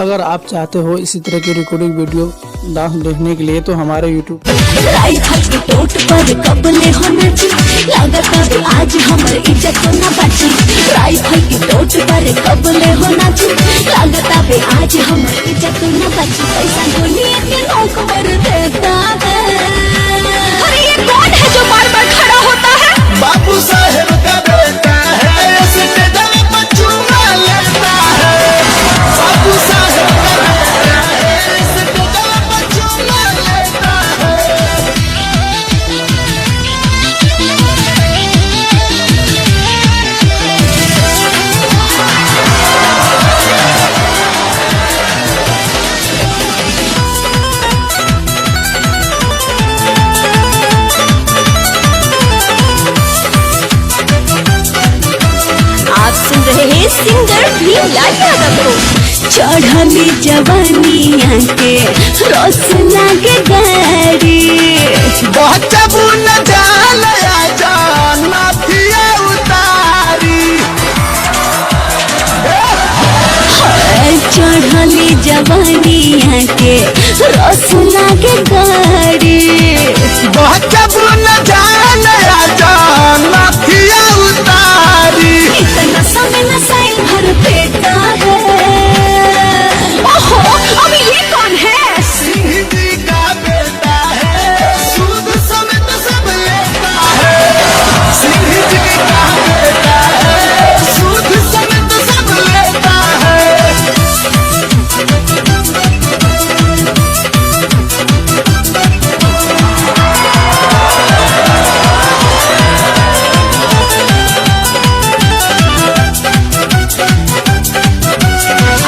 अगर आप चाहते हो इसी तरह की रिकॉर्डिंग वीडियो डांस देखने के लिए तो हमारे YouTube आज हमारे इज्जत ना बची। राइफल की टोट पर कबले होना चाहिए, लगता भी आज हमारे इज्जत ना बची। पैसा गोली के नोक पर देता है। अरे ये कौन है जो बार बार खड़ा होता है? बाबू साहेब का बेटा है, इसके दम पर चूमा लेता है। बाबू साहेब का बेटा है, इसके दम पर चूमा लेता है। आप सुन रहे हैं सिंगर भीमलाल यादव को। चढ़ली जवानिया के रोस लागे गाड़ी, बचबू न जाल जान माथिया उतारी। चढ़ली जवानिया के रोस लागे गाड़ी। बचबू न जाल जान माथिया उतारी। इतना समय नसाई भर पेटा है। ओहो, अभी ये कौन है? सिंह जी का बेटा है, सूद समेत सब लेता है। सिंह जी का बेटा है, सूद समेत सब लेता है।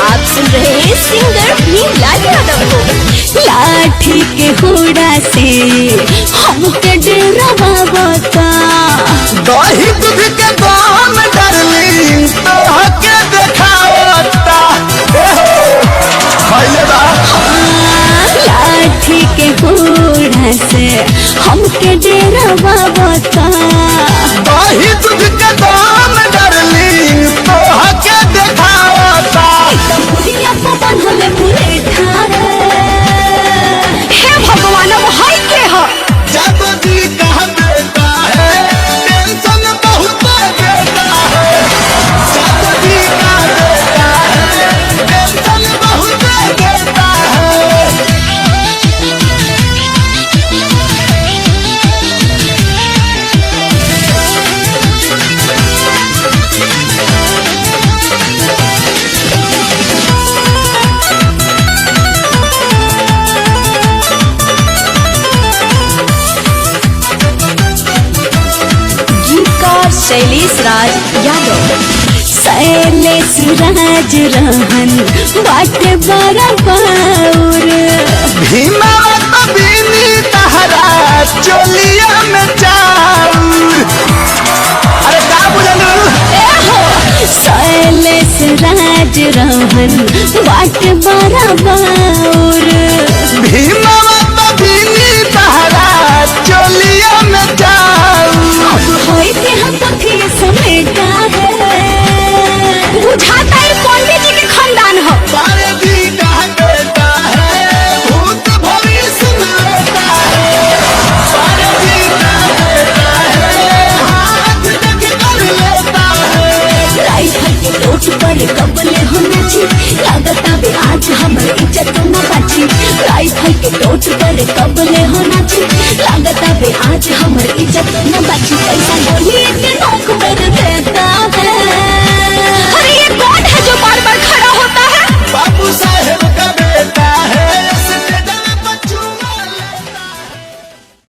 आप सुन रहे हैं सिंगर भीमलाल यादव को। लाठी के हुड़ा से हमके डरावा बता। दही दूध के दाम डार्लिंग तोहके देखावता। भइले बा लाठी के हुड़ा से हमके डरावा बता। दही दूध के दाम डार्लिंग तोहके देखावता। बुढ़िया को बंधले पूरे ठाड़े। हे भगवान, अब हाय के हो? जादू जी का बेटा है, टेंशन बहुत देता है। जादू जी का बेटा है, टेंशन बहुत देता है। गीतकार शैलेश राज यादव। शैलेश राज रहन बाटे बड़ा बाउर। भीमावत बीनी तहरा चोलिया में चाउर। अरे का बुझलू? शैलेश राज रहन बाटे बड़ा बाउर। भीमावत बीनी तहरा चोलिया में चाउर। होई के हम कथी समेटा है। बुझाता है पंडित जी के खानदान हो। सारे जी का बेटा है, भूत भविष्य लेता है। सारे जी का बेटा है, हाथ देख कर लेता है। राइफल के टोट पर कबले होना चाहिए, लगता भी आज हमारे इज्जत ना बची। राइफल के टोट पर कबले होना चाहिए, लगता भी आज हमारे इज्जत ना बची। पैसा गोली के नोक